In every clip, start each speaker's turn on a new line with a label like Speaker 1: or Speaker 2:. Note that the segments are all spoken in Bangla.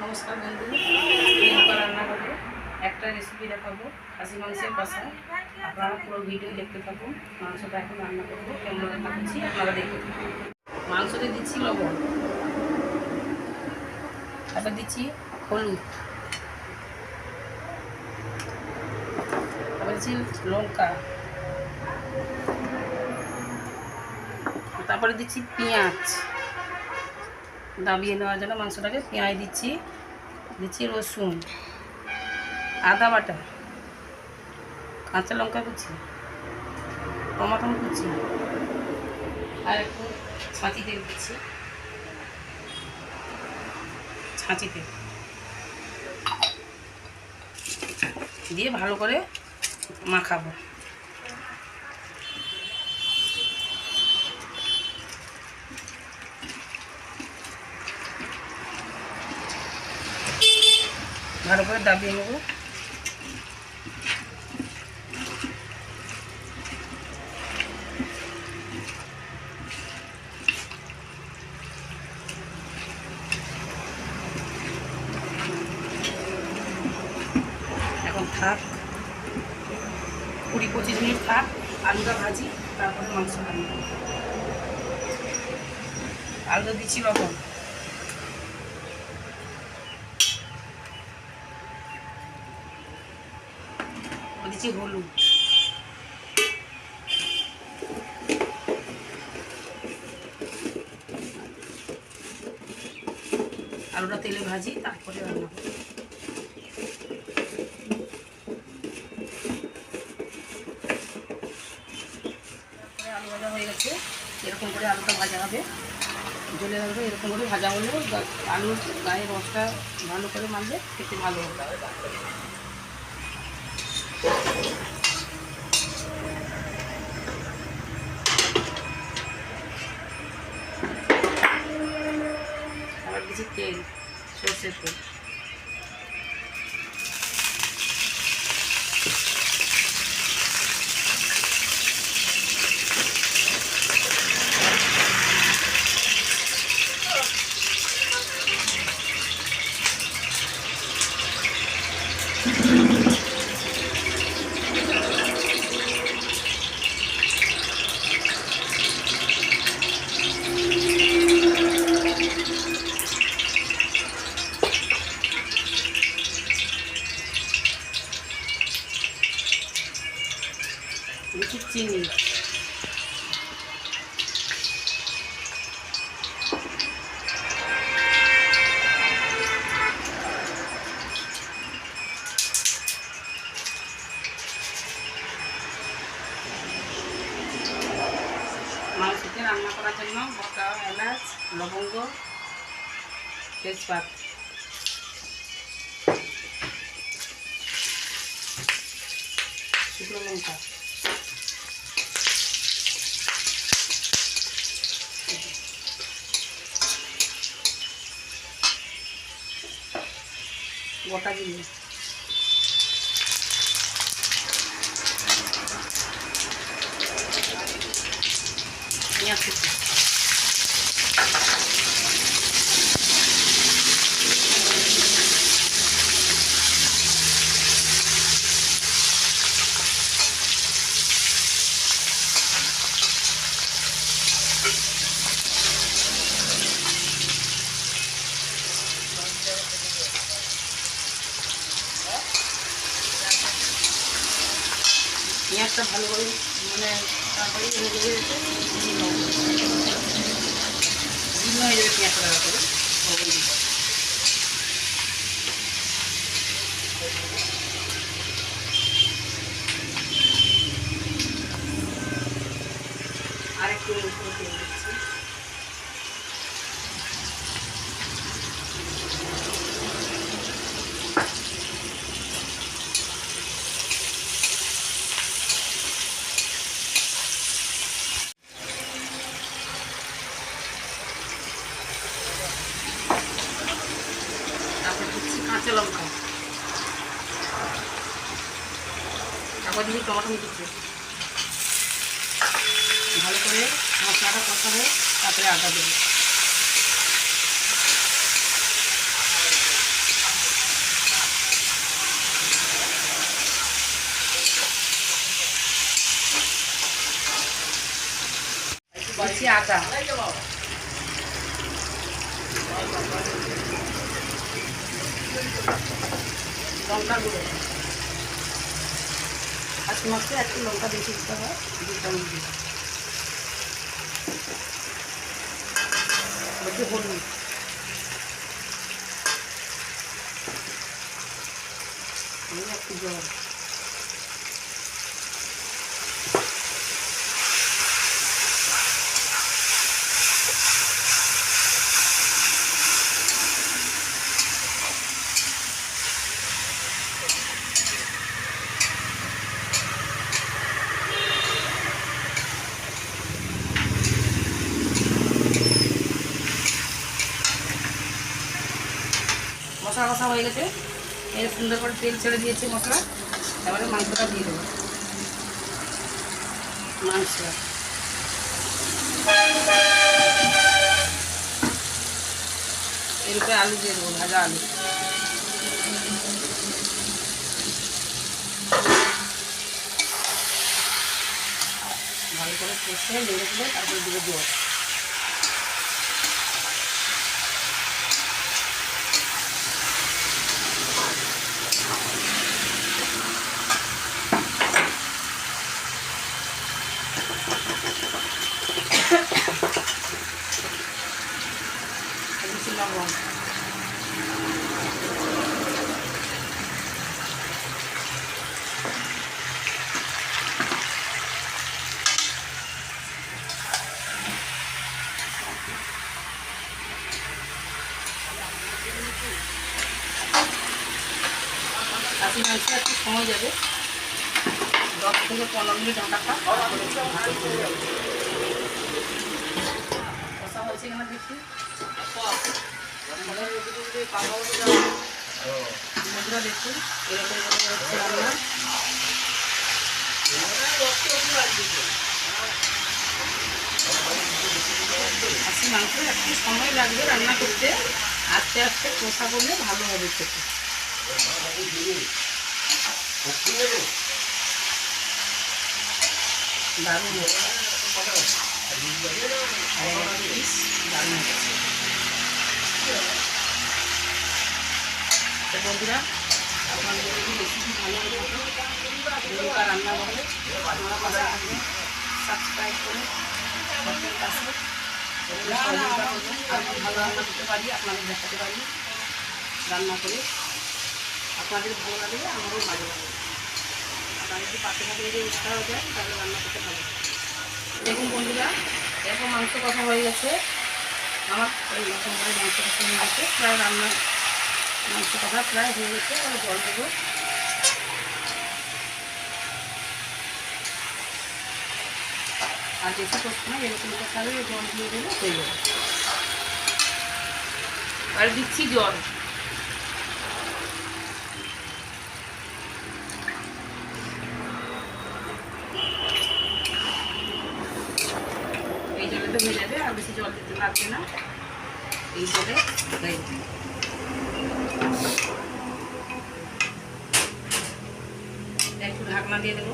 Speaker 1: নমস্কার বন্ধু, প্রিয়াঙ্কা রান্নাঘরে একটা রেসিপি দেখাবো, খাসি মাংসের কষা। আপনারা পুরো ভিডিও দেখতে থাকুন। মাংসটা এখন রান্না করবো, কেমন রান্না করছি আপনারা দেখতে থাকুন। মাংসতে দিচ্ছি লবণ, তারপর দিচ্ছি হলুদ, তারপর দিচ্ছি লঙ্কা, তারপরে দিচ্ছি পেঁয়াজ দাবিয়ে নেওয়ার জন্য মাংসটাকে পেঁয়াজ দিচ্ছি রসুন, আদা বাটা, কাঁচা লঙ্কা কুচি, টমাটো কুচি, আর একটু ছাঁচি তেল দিচ্ছি, ছাঁচি তেল দিয়ে ভালো করে মাখাবো। ভালো করে দাবিয়ে নেব। এখন থাক 20-25 মিনিট থাক, আলুটা ভাজি, তারপরে মাংস রান্না। আলুটা দিচ্ছি লবণ, দিচ্ছি হলুদ, আলুটা তেলে ভাজি, তারপরে রান্না করব। আলু ভাজা হয়ে গেছে, এরকম করে আলুটা ভাজা হবে, জ্বলে রাখবে। এরকম করে ভাজা হলে আলুর গায়ে রসটা ভালো করে মারলে খেতে ভালো হবে। আবার দিচ্ছি তেল, সর্ষের তেল, দিচ্ছি চিনি, মাংসতে রান্না করার জন্য গোটা এলাচ, লবঙ্গ, তেজপাত, শুকনো লঙ্কা, গোটা জিরে, পেঁয়াজ কুচি, পেঁয়াজটা ভালো করে তাড়াতাড়ি হয়ে যাবে, জীর্ণ হয়ে যাবে পেঁয়াজটা তাড়াতাড়ি। আর একটু তেল দিচ্ছি, কাঁচা লঙ্কা, তারপর দিয়ে টমাটো কুচি, ভালো করে মশলাটা কষাবো, তারপরে আদা দেবো। আদা, লঙ্কা গুঁড়ো, খাসি মাংসে একটু লঙ্কা বেশি দিতে হয়, 2 চামচ দিই, একটু হলুদ, একটু জল, মশলা কষা হয়ে গেছে, এই সুন্দর করে তেল ছেড়ে দিয়েছে মশলা। এবারে মাংসটা দিয়ে দেবো, মাংস এর উপরে আলু দিয়ে দেবো, ভাজা আলু, ভালো করে কষে নেড়ে দিলে তারপরে দিয়ে দেবো। লবণ, খাসি মাংস একটু সময় যাবে, 10 থেকে 15 মিনিট ঢাকা কষা হয়েছে কিনা দেখি। বন্ধুরা দেখুন এরকম হচ্ছে রান্না। খাসি মাংস একটু সময় লাগবে রান্না করতে, আস্তে আস্তে কষা করলে ভালো হবে খেতে। দারুণ বন্ধুরা, আপনাদের যদি রেসিপি ভালো হয়ে থাকে রান্না করে আপনারা পাশে থাকবেন, সাবস্ক্রাইব করে পাশে সহযোগিতা করবেন। আমি ভালো রান্না করতে পারি, আপনাদের দেখাতে পারি রান্না করে, আপনাদের ভালো লাগলে আমারও ভালো লাগে। আপনারা যদি পাশে থাকলে যদি উৎসাহ হয়ে যায় তাহলে রান্না করতে ভালো। দেখুন বন্ধুরা, এরকম মাংস কষা হয়ে গেছে আমার, এরকম করে মাংস কষা হয়ে গেছে, প্রায় রান্না মাংস কষা প্রায় হয়ে গেছে। আমি জল দেবো, আর বেশি করছি না, এরকম কষালে জল দিয়ে দেবো, হয়ে যাবে। আর দিচ্ছি জল, এই জলে তো হয়ে যাবে, আর বেশি জল দিতে লাগবে না, এই জলে হয়ে যাবে। একটু ঢাকনা দিয়ে দেবো,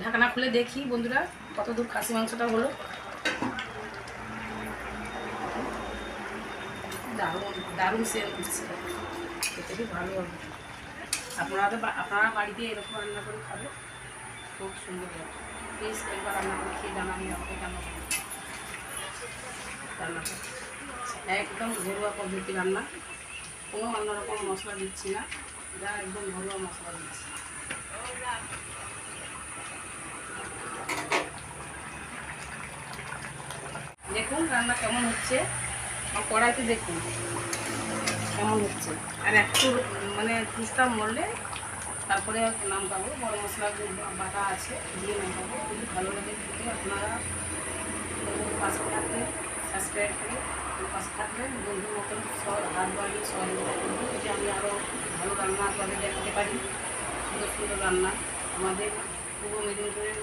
Speaker 1: ঢাকনা খুলে দেখি বন্ধুরা কত দূর খাসি মাংসটা হলো। দারুণ দারুণ সেল করছে, খেতে খুব ভালো হবে। আপনারা বাড়িতে এরকম রান্না করে খাবে, খুব সুন্দর হবে। প্লিজ একবার রান্না করে খেয়ে জানাবেন আমাকে কেমন হবে রান্নাটা। একদম ঘরোয়া পদ্ধতি রান্না, কোনো অন্যরকম মশলা দিচ্ছি না, যা একদম ঘরোয়া মশলা দিচ্ছি। দেখুন রান্না কেমন হচ্ছে, আর কড়াইতে দেখুন কেমন হচ্ছে। আর একটু মানে ফুসটা মরলে তারপরে নামকাবো, গরম মশলা বাটা আছে দিয়ে নামকাবো। যদি ভালো লাগে খেতে আপনারা পাশে থাকলে সাবস্ক্রাইব করে পাশে থাকবেন, বন্ধুর মতন হাত বাড়িয়ে সহযোগিতা করবো, যাতে আমি আরও ভালো রান্না আপনাদের দেখাতে পারি। সুন্দর সুন্দর রান্না আমাদের পূর্ব মেদিনীপুরের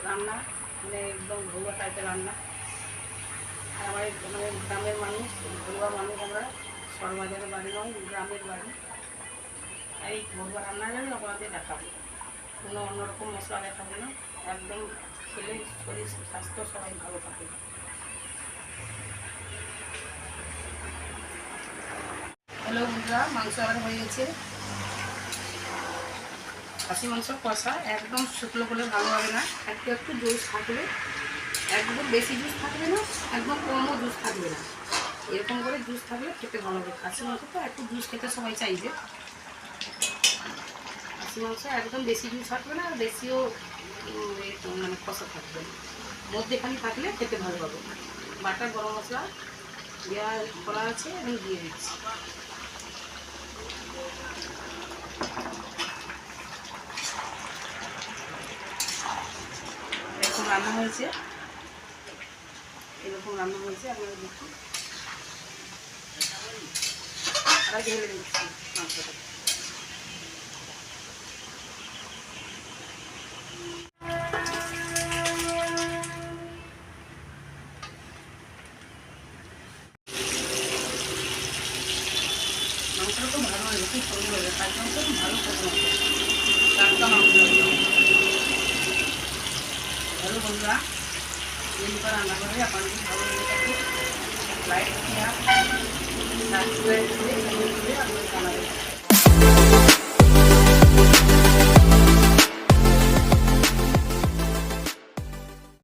Speaker 1: রান্না, মানে একদম ঘরোয়া টাইপের রান্না। আর আমার মানে গ্রামের মানুষ, ঘরোয়া মানুষ, আমরা শহর বাজারে বাড়ি নয়, গ্রামের বাড়ি। এই ঘরোয়া রান্নাগুলো আপনাদের দেখাবো। কোনো অন্যরকম মশলা দেখাবো না, একদম খেলে শরীর স্বাস্থ্য সবাই ভালো থাকে। হ্যালো বন্ধুরা, মাংস আবার হয়ে গেছে। খাসি মাংস কষা একদম শুকনো করলে ভালো হবে না, একটু একটু জুস থাকবে, একদম বেশি জুস থাকবে না, একদম কমও জুস থাকবে না, এরকম করে জুস থাকলে খেতে ভালো হবে। খাসি মাংস তো একটু জুস খেতে সবাই চাইবে। খাসি মাংস একদম বেশি জুস থাকবে না, বেশিও মানে কষা থাকবে না, মধ্যেখানে থাকলে খেতে ভালো হবে। বাটা গরম মশলা দেওয়া করা আছে, আমি দিয়ে দিচ্ছি। এরকম রান্না হয়েছে, এরকম রান্না হয়েছে, আপনারা দেখুন। আর ঢেলে দিচ্ছি মাংসটা। মাংসটা তো ভালো হয়েছে, খুব সুন্দর হয়েছে, তার মাংস ভালো করতে হবে, টাটকা মাংস। ভালো বন্ধুরা, এইবার রান্না করে আপনাদের ভালো লেগে থাকে লাইক শেয়ার সাবস্ক্রাইব করে আপনাদের জানাবেন।